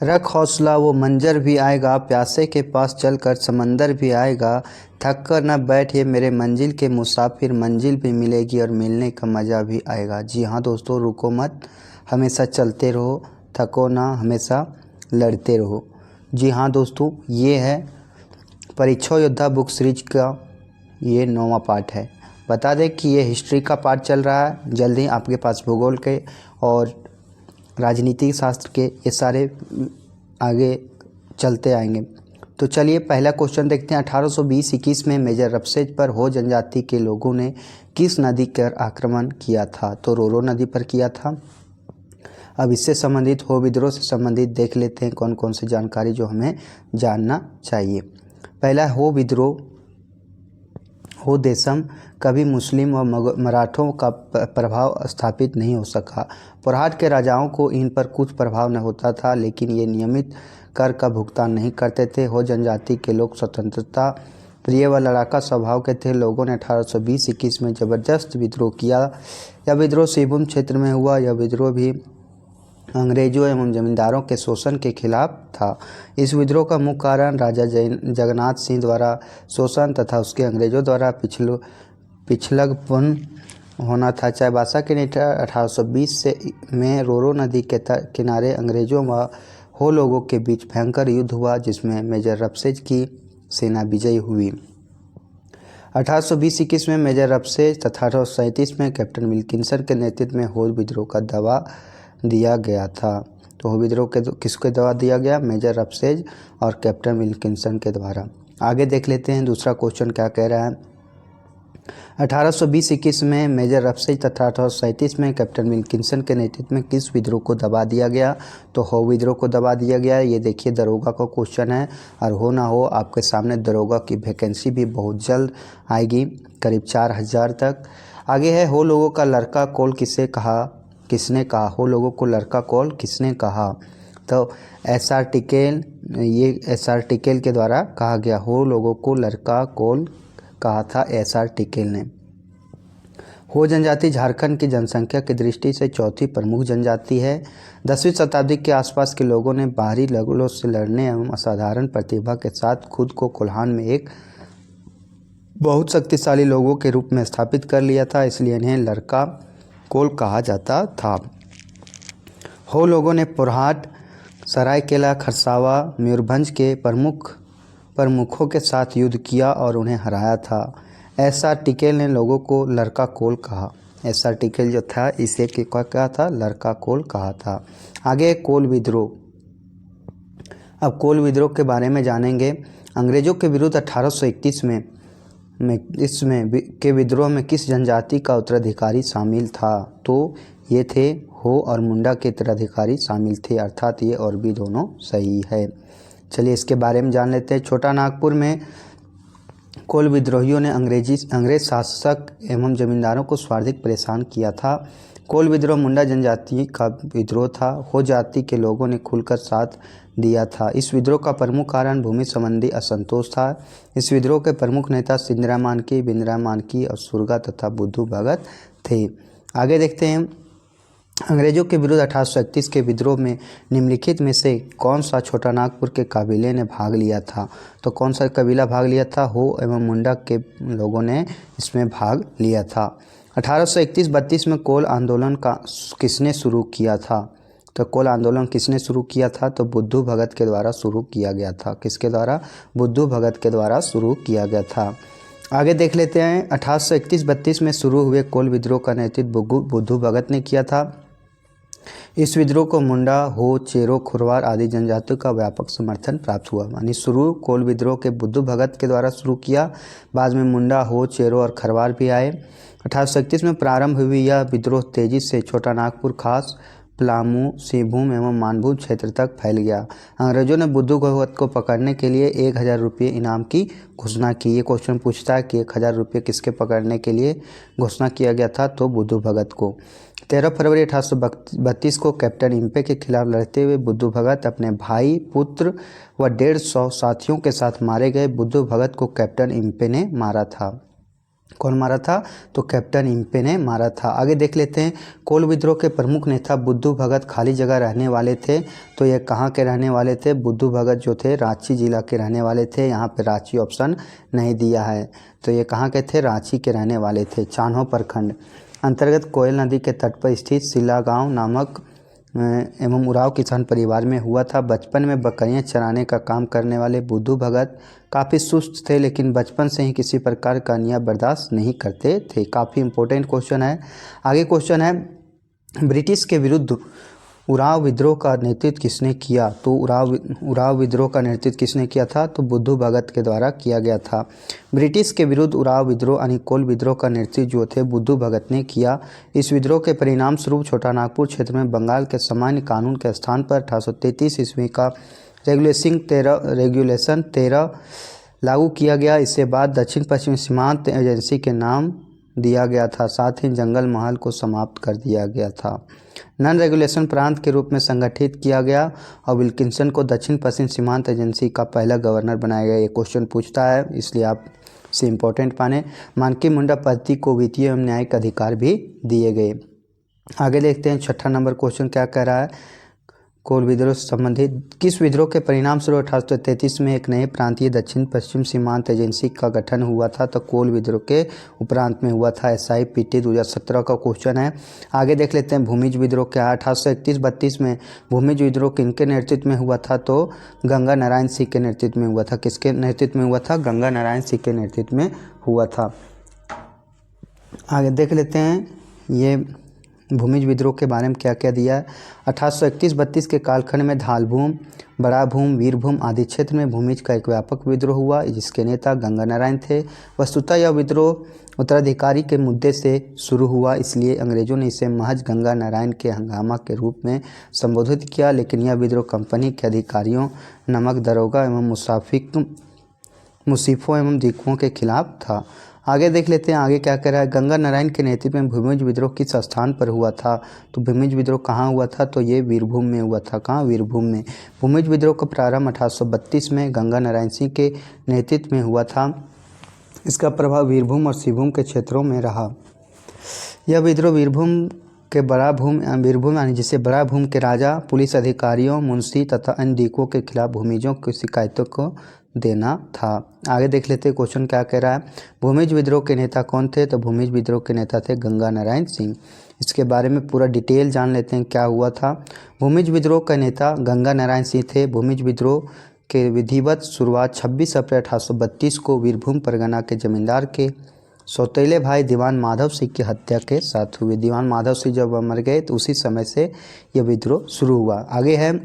रख हौसला वो मंजर भी आएगा, प्यासे के पास चलकर समंदर भी आएगा। थक कर न बैठ ये मेरे मंजिल के मुसाफिर, मंजिल भी मिलेगी और मिलने का मज़ा भी आएगा। जी हाँ दोस्तों, रुको मत, हमेशा चलते रहो, थको ना, हमेशा लड़ते रहो। जी हाँ दोस्तों, ये है परीक्षा योद्धा बुक सीरीज का ये 9वां पार्ट है। बता दें कि ये हिस्ट्री का पार्ट चल रहा है, जल्द ही आपके पास भूगोल के और राजनीतिक शास्त्र के ये सारे आगे चलते आएंगे। तो चलिए पहला क्वेश्चन देखते हैं। 1820-21 में मेजर रफसेज पर हो जनजाति के लोगों ने किस नदी पर आक्रमण किया था? तो रोरो नदी पर किया था। अब इससे संबंधित हो विद्रोह से संबंधित देख लेते हैं कौन कौन सी जानकारी जो हमें जानना चाहिए। पहला हो विद्रोह, हो देशम, कभी मुस्लिम और मराठों का प्रभाव स्थापित नहीं हो सका। पुरहाट के राजाओं को इन पर कुछ प्रभाव न होता था, लेकिन ये नियमित कर का भुगतान नहीं करते थे। हो जनजाति के लोग स्वतंत्रता प्रिय व लड़ाका स्वभाव के थे। लोगों ने 1820-21 में जबरदस्त विद्रोह किया। यह विद्रोह सिंहभूम क्षेत्र में हुआ। यह विद्रोह भी अंग्रेजों एवं जमींदारों के शोषण के खिलाफ था। इस विद्रोह का मुख्य कारण राजा जगन्नाथ सिंह द्वारा शोषण तथा उसके अंग्रेजों द्वारा पिछलगपन होना था। चाईबासा के नेता 1820 में रोरो नदी के किनारे अंग्रेजों व हो लोगों के बीच भयंकर युद्ध हुआ, जिसमें मेजर रफसेज की सेना विजयी हुई। 1820-21 में मेजर रफसेज तथा 1837 में कैप्टन विल्किंसन के नेतृत्व में हो विद्रोह का दबा दिया गया था। तो हो विद्रोह के किसके द्वारा दिया गया? मेजर रफसेज और कैप्टन विल्किंसन के द्वारा। आगे देख लेते हैं दूसरा क्वेश्चन क्या कह रहा है। 1820-21 में मेजर रफसेज तथा 1837 में कैप्टन विल्किंसन के नेतृत्व में किस विद्रोह को दबा दिया गया? तो हो विद्रोह को दबा दिया गया। ये देखिए दरोगा का क्वेश्चन है, और हो ना हो आपके सामने दरोगा की वैकेंसी भी बहुत जल्द आएगी, करीब 4000 तक। आगे है हो लोगों का लड़का कोल किसे कहा, किसने कहा? हो लोगों को लड़का कोल किसने कहा? तो SR टिकेल, ये SR टिकेल के द्वारा कहा गया। हो लोगों को लड़का कोल कहा था SR टिकेल ने। हो जनजाति झारखंड की जनसंख्या की दृष्टि से चौथी प्रमुख जनजाति है। 10वीं शताब्दी के आसपास के लोगों ने बाहरी लगलों से लड़ने एवं असाधारण प्रतिभा के साथ खुद को कोल्हान में एक बहुत शक्तिशाली लोगों के रूप में स्थापित कर लिया था, इसलिए इन्हें लड़का कोल कहा जाता था। हो लोगों ने पुरहाट, सरायकेला, खरसावा, मयूरभंज के प्रमुखों के साथ युद्ध किया और उन्हें हराया था। SR टिकेल ने लोगों को लड़का कोल कहा। SR टिकेल जो था इसे क्या कहा था? लड़का कोल कहा था। आगे कोल विद्रोह। अब कोल विद्रोह के बारे में जानेंगे। अंग्रेजों के विरुद्ध 1831 के विद्रोह में किस जनजाति का उत्तराधिकारी शामिल था? तो ये थे हो और मुंडा के उत्तराधिकारी शामिल थे, अर्थात ये और भी दोनों सही है। चलिए इसके बारे में जान लेते हैं। छोटा नागपुर में कोल विद्रोहियों ने अंग्रेज शासक एवं जमींदारों को स्वार्थिक परेशान किया था। कोल विद्रोह मुंडा जनजाति का विद्रोह था। हो जाति के लोगों ने खुलकर साथ दिया था। इस विद्रोह का प्रमुख कारण भूमि संबंधी असंतोष था। इस विद्रोह के प्रमुख नेता सिंधरा मानकी, बिंद्रा मानकी और सुरगा तथा बुद्धू भगत थे। आगे देखते हैं। अंग्रेजों के विरुद्ध 1831 के विद्रोह में निम्नलिखित में से कौन सा छोटा नागपुर के कबीले ने भाग लिया था? तो कौन सा कबीला भाग लिया था? हो एवं मुंडा के लोगों ने इसमें भाग लिया था। 1831-32 में कोल आंदोलन का किसने शुरू किया था? तो कोल आंदोलन किसने शुरू किया था? तो बुद्धू भगत के द्वारा शुरू किया गया था। किसके द्वारा? बुद्धू भगत के द्वारा शुरू किया गया था। आगे देख लेते हैं। 1831-32 में शुरू हुए कोल विद्रोह का नेतृत्व बुद्धू भगत ने किया था। इस विद्रोह को मुंडा, हो, चेरो, खुरवार आदि जनजातियों का व्यापक समर्थन प्राप्त हुआ। यानी शुरू कोल विद्रोह के बुद्धू भगत के द्वारा शुरू किया, बाद में मुंडा, हो, चेरो और खरवार भी आए। 1831 में प्रारंभ हुई यह विद्रोह तेजी से छोटा नागपुर, खास पलामू, सिंहभूम एवं मानभूम क्षेत्र तक फैल गया। अंग्रेजों ने बुद्धू भगत को पकड़ने के लिए 1000 रुपये इनाम की घोषणा की। ये क्वेश्चन पूछता है कि 1000 रुपये किसके पकड़ने के लिए घोषणा किया गया था? तो बुद्धू भगत को। 13 फरवरी 1832 को कैप्टन इम्पे के खिलाफ लड़ते हुए बुद्धू भगत अपने भाई, पुत्र व 150 साथियों के साथ मारे गए। बुद्धू भगत को कैप्टन इम्पे ने मारा था। कौन मारा था? तो कैप्टन इम्पे ने मारा था। आगे देख लेते हैं, कोल विद्रोह के प्रमुख नेता बुद्धू भगत खाली जगह रहने वाले थे। तो ये कहाँ के रहने वाले थे? बुद्धू भगत जो थे रांची जिला के रहने वाले थे। यहाँ पे रांची ऑप्शन नहीं दिया है, तो ये कहाँ के थे? रांची के रहने वाले थे। चान्हो प्रखंड अंतर्गत कोयल नदी के तट पर स्थित सिला गाँव नामक एवं उराव किसान परिवार में हुआ था। बचपन में बकरियां चराने का काम करने वाले बुद्धू भगत काफ़ी सुस्त थे, लेकिन बचपन से ही किसी प्रकार का अन्याय बर्दाश्त नहीं करते थे। काफ़ी इंपॉर्टेंट क्वेश्चन है। आगे क्वेश्चन है, ब्रिटिश के विरुद्ध उराव विद्रोह का नेतृत्व किसने किया? तो उराव विद्रोह का नेतृत्व किसने किया था? तो बुद्धू भगत के द्वारा किया गया था। ब्रिटिश के विरुद्ध उराव विद्रोह यानी कोल विद्रोह का नेतृत्व जो थे बुद्धू भगत ने किया। इस विद्रोह के परिणाम स्वरूप छोटा नागपुर क्षेत्र में बंगाल के सामान्य कानून के स्थान पर 1833 ईस्वी का रेगुलेशन 13 लागू किया गया। इसके बाद दक्षिण पश्चिम सीमांत एजेंसी के नाम दिया गया था। साथ ही जंगल महल को समाप्त कर दिया गया था। नॉन रेगुलेशन प्रांत के रूप में संगठित किया गया और विल्किंसन को दक्षिण पश्चिम सीमांत एजेंसी का पहला गवर्नर बनाया गया। ये क्वेश्चन पूछता है, इसलिए आप से इम्पोर्टेंट पाने। मानकी मुंडा पद्धति को वित्तीय एवं न्यायिक अधिकार भी दिए गए। आगे देखते हैं, छठा नंबर क्वेश्चन क्या कह रहा है? कोल विद्रोह से संबंधित किस विद्रोह के परिणाम स्वरूप 1833 में एक नए प्रांतीय दक्षिण पश्चिम सीमांत एजेंसी का गठन हुआ था? तो कोल विद्रोह के उपरांत में हुआ था। SIPT 2017 का क्वेश्चन है। आगे देख लेते हैं, भूमिज विद्रोह क्या है? 1831-32 में भूमिज विद्रोह किनके नेतृत्व में हुआ था? तो गंगा नारायण सिंह के नेतृत्व में हुआ था। किसके नेतृत्व में हुआ था? गंगा नारायण सिंह के नेतृत्व में हुआ था। आगे देख लेते हैं, ये भूमिज विद्रोह के बारे में क्या क्या दिया है। 1831-32 के कालखंड में धालभूम, बड़ा भूम, वीरभूम आदि क्षेत्र में भूमिज का एक व्यापक विद्रोह हुआ, जिसके नेता गंगा नारायण थे। वस्तुतः यह विद्रोह उत्तराधिकारी के मुद्दे से शुरू हुआ, इसलिए अंग्रेजों ने इसे महज गंगा नारायण के हंगामा के रूप में संबोधित किया। लेकिन यह विद्रोह कंपनी के अधिकारियों, नमक दरोगा एवं मुसीफों एवं दिकुओं के खिलाफ था। आगे देख लेते हैं, आगे क्या कह रहा है। गंगा नारायण के नेतृत्व में भूमिज विद्रोह किस स्थान पर हुआ था? तो भूमिज विद्रोह कहाँ हुआ था? तो ये वीरभूम में हुआ था। कहाँ? वीरभूम में। भूमिज विद्रोह का प्रारंभ 1832 में गंगा नारायण सिंह के नेतृत्व में हुआ था। इसका प्रभाव वीरभूम और शिवभूम के क्षेत्रों में रहा। यह विद्रोह वीरभूम यानी जिसे बड़ा भूम के राजा, पुलिस अधिकारियों, मुंशी तथा अन्य दिकुओं के खिलाफ भूमिजों की शिकायतों को देना था। आगे देख लेते हैं, क्वेश्चन क्या कह रहा है। भूमिज विद्रोह के नेता कौन थे? तो भूमिज विद्रोह के नेता थे गंगा नारायण सिंह। इसके बारे में पूरा डिटेल जान लेते हैं, क्या हुआ था। भूमिज विद्रोह के नेता गंगा नारायण सिंह थे। भूमिज विद्रोह के विधिवत शुरुआत 26 अप्रैल 1832 को वीरभूम परगना के जमींदार के सौतेले भाई दीवान माधव सिंह की हत्या के साथ हुई। दीवान माधव सिंह जब मर गए तो उसी समय से यह विद्रोह शुरू हुआ। आगे है,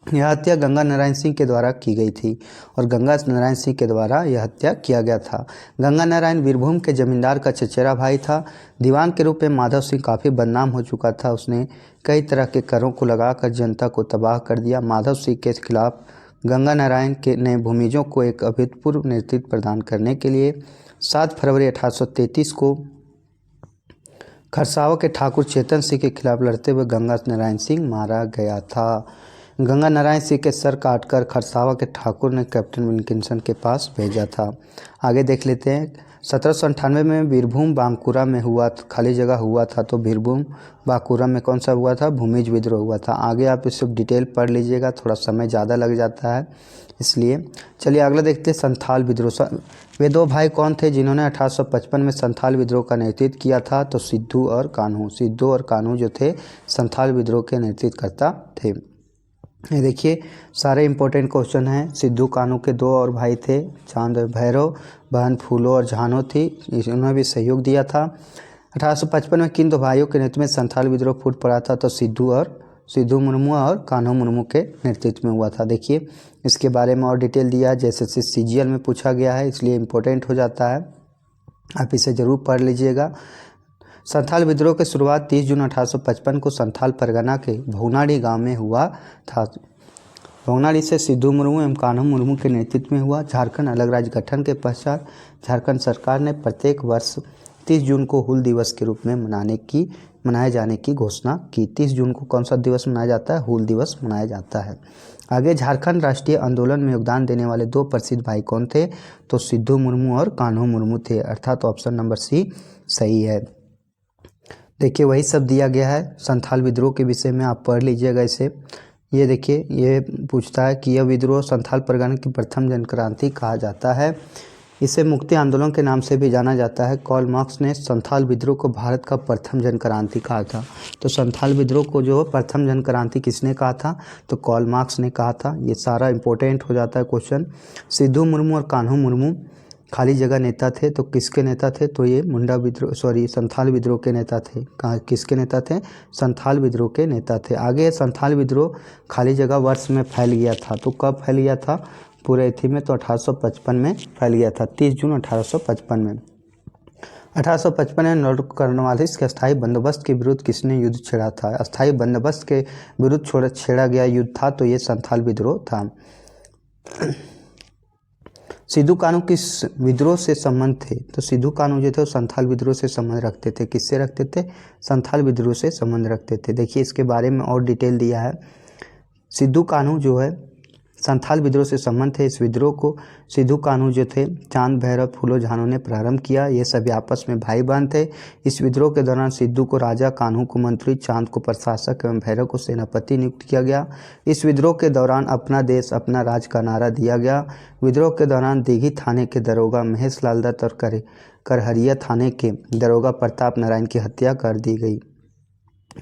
यह हत्या गंगा नारायण सिंह के द्वारा की गई थी और गंगा नारायण सिंह के द्वारा यह हत्या किया गया था। गंगा नारायण वीरभूम के जमींदार का चचेरा भाई था। दीवान के रूप में माधव सिंह काफ़ी बदनाम हो चुका था। उसने कई तरह के करों को लगाकर जनता को तबाह कर दिया। माधव सिंह के खिलाफ गंगा नारायण ने भूमिजों को एक अभूतपूर्व नेतृत्व प्रदान करने के लिए 7 फरवरी 1833 को खरसावा के ठाकुर चेतन सिंह के खिलाफ लड़ते हुए गंगा नारायण सिंह मारा गया था। गंगा नारायण सिंह के सर काटकर खरसावा के ठाकुर ने कैप्टन विल्किंसन के पास भेजा था। आगे देख लेते हैं, 1798 में वीरभूम बांकुरा में हुआ, खाली जगह हुआ था। तो वीरभूम बांकुरा में कौन सा हुआ था? भूमिज विद्रोह हुआ था। आगे आप इसे डिटेल पढ़ लीजिएगा, थोड़ा समय ज़्यादा लग जाता है इसलिए। चलिए अगला देखते हैं, संथाल विद्रोह। वे दो भाई कौन थे जिन्होंने 1855 में संथाल विद्रोह का नेतृत्व किया था? तो सिद्धू और कान्हू। सिद्धू और कान्हू जो थे संथाल विद्रोह के नेतृत्व करता थे। ये देखिए सारे इंपॉर्टेंट क्वेश्चन हैं। सिद्धू कान्हू के 2 और भाई थे, चांद और भैरव, बहन फूलो और झानो थी, उन्होंने भी सहयोग दिया था। 1855 में किन 2 भाइयों के नेतृत्व में संथाल विद्रोह फूट पड़ा था? तो सिद्धू मुर्मू और कान्हू मुर्मू के नेतृत्व में हुआ था। देखिए इसके बारे में और डिटेल दिया है, जैसे CGL में पूछा गया है, इसलिए इम्पोर्टेंट हो जाता है, आप इसे ज़रूर पढ़ लीजिएगा। संथाल विद्रोह की शुरुआत 30 जून 1855 को संथाल परगना के भोगनाडी गांव में हुआ था। भोगनाडी से सिद्धू मुर्मू एवं कान्हू मुर्मू के नेतृत्व में हुआ। झारखंड अलग राज्य गठन के पश्चात झारखंड सरकार ने प्रत्येक वर्ष 30 जून को हूल दिवस के रूप में मनाए जाने की घोषणा की। 30 जून को कौन सा दिवस मनाया जाता है? हूल दिवस मनाया जाता है। आगे झारखंड राष्ट्रीय आंदोलन में योगदान देने वाले 2 प्रसिद्ध भाई कौन थे? तो सिद्धू मुर्मू और कान्हू मुर्मू थे, अर्थात ऑप्शन नंबर सी सही है। देखिए वही सब दिया गया है संथाल विद्रोह के विषय में, आप पढ़ लीजिएगा इसे। ये देखिए ये पूछता है कि यह विद्रोह संथाल परगना की प्रथम जनक्रांति कहा जाता है। इसे मुक्ति आंदोलन के नाम से भी जाना जाता है। कार्ल मार्क्स ने संथाल विद्रोह को भारत का प्रथम जनक्रांति कहा था। तो संथाल विद्रोह को जो प्रथम जनक्रांति किसने कहा था? तो कार्ल मार्क्स ने कहा था। ये सारा इंपॉर्टेंट हो जाता है क्वेश्चन। सिद्धू मुर्मू और कान्हू मुर्मू खाली जगह नेता थे, तो किसके नेता थे? तो ये संथाल विद्रोह के नेता थे। कहाँ किसके नेता थे? संथाल विद्रोह के नेता थे। आगे संथाल विद्रोह खाली जगह वर्ष में फैल गया था, तो कब फैल गया था पूरे इथी में? तो 1855 में फैल गया था, 30 जून 1855 में। 1855 में लॉर्ड कॉर्नवालिस के अस्थायी बंदोबस्त के विरुद्ध किसने युद्ध छेड़ा था? अस्थायी बंदोबस्त के विरुद्ध छेड़ा गया युद्ध था, तो ये संथाल विद्रोह था। सिद्धू कान्हू किस विद्रोह से संबंध थे? तो सिद्धू कान्हू जो थे वो संथाल विद्रोह से संबंध रखते थे। किससे रखते थे? संथाल विद्रोह से संबंध रखते थे। देखिए इसके बारे में और डिटेल दिया है। सिद्धू कान्हू जो है संथाल विद्रोह से संबंध थे। इस विद्रोह को सिद्धू कान्हू जो थे चांद भैरव फूलो झानो ने प्रारंभ किया। ये सभी आपस में भाई बहन थे। इस विद्रोह के दौरान सिद्धू को राजा, कान्हू को मंत्री, चांद को प्रशासक एवं भैरव को सेनापति नियुक्त किया गया। इस विद्रोह के दौरान अपना देश अपना राज का नारा दिया गया। विद्रोह के दौरान दीघी थाने के दरोगा महेश लाल दत्त और करहरिया थाने के दरोगा प्रताप नारायण की हत्या कर दी गई।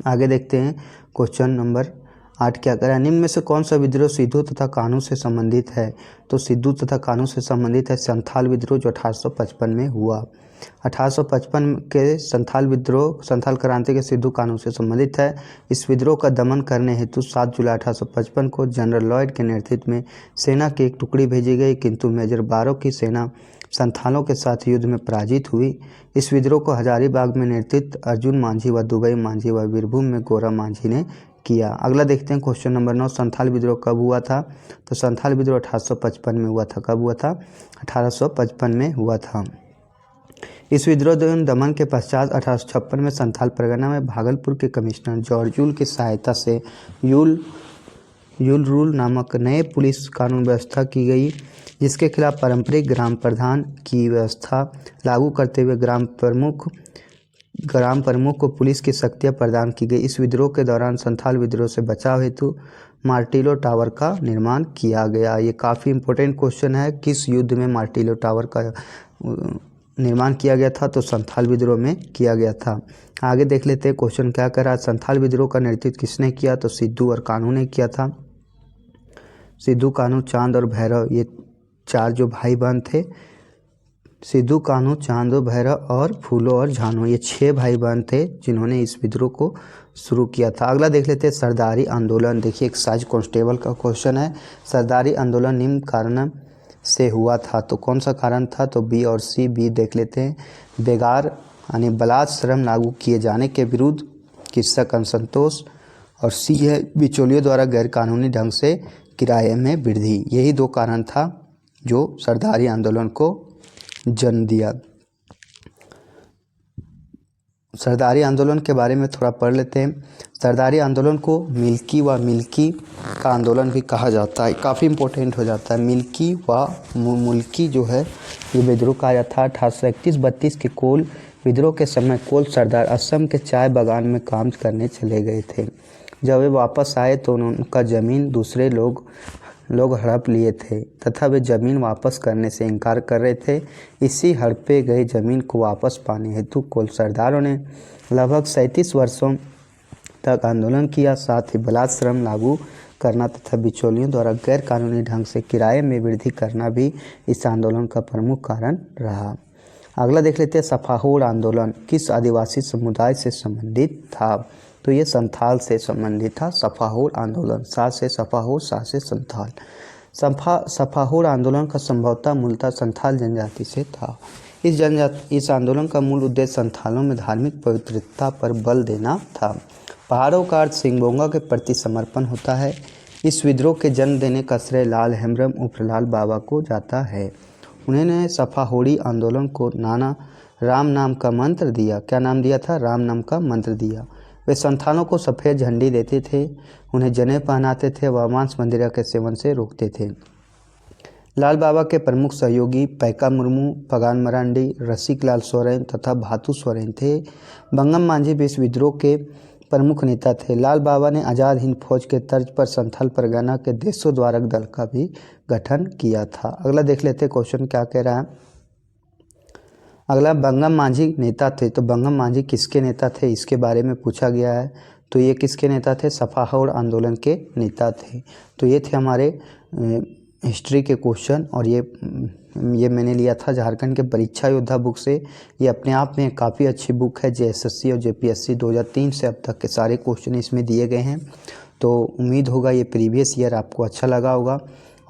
आगे देखते हैं क्वेश्चन नंबर 8 क्या करें? निम्न में से कौन सा विद्रोह सिद्धू तथा कान्हू से संबंधित है? तो सिद्धू तथा कान्हू से संबंधित है संथाल विद्रोह जो 1855 में हुआ। 1855 के संथाल विद्रोह संथाल क्रांति के सिद्धू कान्हू से संबंधित है। इस विद्रोह का दमन करने हेतु 7 जुलाई 1855 को जनरल लॉयड के नेतृत्व में सेना की एक टुकड़ी भेजी गई, किंतु मेजर बारो की सेना संथालों के साथ युद्ध में पराजित हुई। इस विद्रोह को हजारीबाग में नेतृत्व अर्जुन मांझी व दुबई मांझी व बीरभूम में गोरा मांझी ने किया। अगला देखते हैं क्वेश्चन नंबर 9 संथाल विद्रोह कब हुआ था? तो संथाल विद्रोह 1855 में हुआ था। कब हुआ था? 1855 में हुआ था। इस विद्रोह दमन के पश्चात 1856 में संथाल परगना में भागलपुर के कमिश्नर जॉर्ज यूल की सहायता से यूल रूल नामक नए पुलिस कानून व्यवस्था की गई, जिसके खिलाफ पारंपरिक ग्राम प्रधान की व्यवस्था लागू करते हुए ग्राम प्रमुख को पुलिस की शक्तियाँ प्रदान की गई। इस विद्रोह के दौरान संथाल विद्रोह से बचाव हेतु मार्टिलो टावर का निर्माण किया गया। ये काफ़ी इंपॉर्टेंट क्वेश्चन है। किस युद्ध में मार्टिलो टावर का निर्माण किया गया था? तो संथाल विद्रोह में किया गया था। आगे देख लेते हैं क्वेश्चन क्या कर रहा है। संथाल विद्रोह का नेतृत्व किसने किया? तो सिद्धू और कान्हू ने किया था। सिद्धू, कान्हू, चांद और भैरव, ये 4 जो भाई बहन थे, सिद्धू, कान्हू, चांदो, भैरव और फूलो और झानो, ये 6 भाई बहन थे जिन्होंने इस विद्रोह को शुरू किया था। अगला देख लेते हैं सरदारी आंदोलन। देखिए एक्साइज कांस्टेबल का क्वेश्चन है। सरदारी आंदोलन निम्न कारण से हुआ था, तो कौन सा कारण था? तो बी और सी। बी देख लेते हैं। बेगार यानी बलात् श्रम लागू किए जाने के विरुद्ध कृषक असंतोष, और सी है बिचौलियों द्वारा गैरकानूनी ढंग से किराए में वृद्धि। यही 2 कारण था जो सरदारी आंदोलन को जन्म दिया। सरदारी आंदोलन के बारे में थोड़ा पढ़ लेते हैं। सरदारी आंदोलन को मिल्की का आंदोलन भी कहा जाता है। काफ़ी इंपॉर्टेंट हो जाता है। मिल्की व मुल्की जो है ये विद्रोह कहा जाता है। 1831-32 के कोल विद्रोह के समय कोल सरदार असम के चाय बागान में काम करने चले गए थे। जब वे वापस आए तो उनका ज़मीन दूसरे लोग हड़प लिए थे तथा वे ज़मीन वापस करने से इनकार कर रहे थे। इसी हड़पे गई ज़मीन को वापस पाने हेतु कोल सरदारों ने लगभग 37 वर्षों तक आंदोलन किया। साथ ही बलात् श्रम लागू करना तथा बिचौलियों द्वारा गैर कानूनी ढंग से किराए में वृद्धि करना भी इस आंदोलन का प्रमुख कारण रहा। अगला देख लेते हैं सफाहोड़ आंदोलन किस आदिवासी समुदाय से संबंधित था? तो ये संथाल से संबंधित था। सफाहोड़ आंदोलन, सा से सफाहोड़, सा से संथाल। सफाहोड़ आंदोलन का संभवतः मूलतः संथाल जनजाति से था। इस आंदोलन का मूल उद्देश्य संथालों में धार्मिक पवित्रता पर बल देना था। पहाड़ों का अर्थ सिंगबोंगा के प्रति समर्पण होता है। इस विद्रोह के जन्म देने का श्रेय लाल हेम्ब्रम उप्रेलाल बाबा को जाता है। उन्होंने सफाहोड़ी आंदोलन को राम नाम का मंत्र दिया। क्या नाम दिया था? राम नाम का मंत्र दिया। वे संथालों को सफ़ेद झंडी देते थे, उन्हें जनेऊ पहनाते थे व मांस मंदिरा के सेवन से रोकते थे। लाल बाबा के प्रमुख सहयोगी पैका मुर्मू, पगान मरांडी, रसिक लाल सोरेन तथा भातू सोरेन थे। बंगम मांझी भी इस विद्रोह के प्रमुख नेता थे। लाल बाबा ने आज़ाद हिंद फौज के तर्ज पर संथाल परगना के देशोद्धारक दल का भी गठन किया था। अगला देख लेते क्वेश्चन क्या कह रहा है। अगला, बंगम मांझी नेता थे, तो बंगम मांझी किसके नेता थे इसके बारे में पूछा गया है। तो ये किसके नेता थे? सफाहौड़ आंदोलन के नेता थे। तो ये थे हमारे हिस्ट्री के क्वेश्चन, और ये मैंने लिया था झारखंड के परीक्षा योद्धा बुक से। ये अपने आप में काफ़ी अच्छी बुक है। JSSC और JPSC 2003 से अब तक के सारे क्वेश्चन इसमें दिए गए हैं। तो उम्मीद होगा ये प्रीवियस ईयर आपको अच्छा लगा होगा।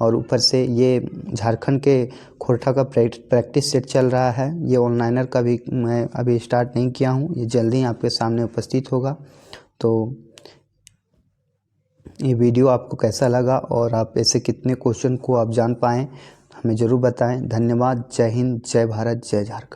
और ऊपर से ये झारखंड के खोरठा का प्रैक्टिस सेट चल रहा है। ये ऑनलाइनर का भी मैं अभी स्टार्ट नहीं किया हूँ, ये जल्दी आपके सामने उपस्थित होगा। तो ये वीडियो आपको कैसा लगा और आप ऐसे कितने क्वेश्चन को आप जान पाएँ, हमें ज़रूर बताएं। धन्यवाद। जय हिंद, जय भारत, जय झारखंड।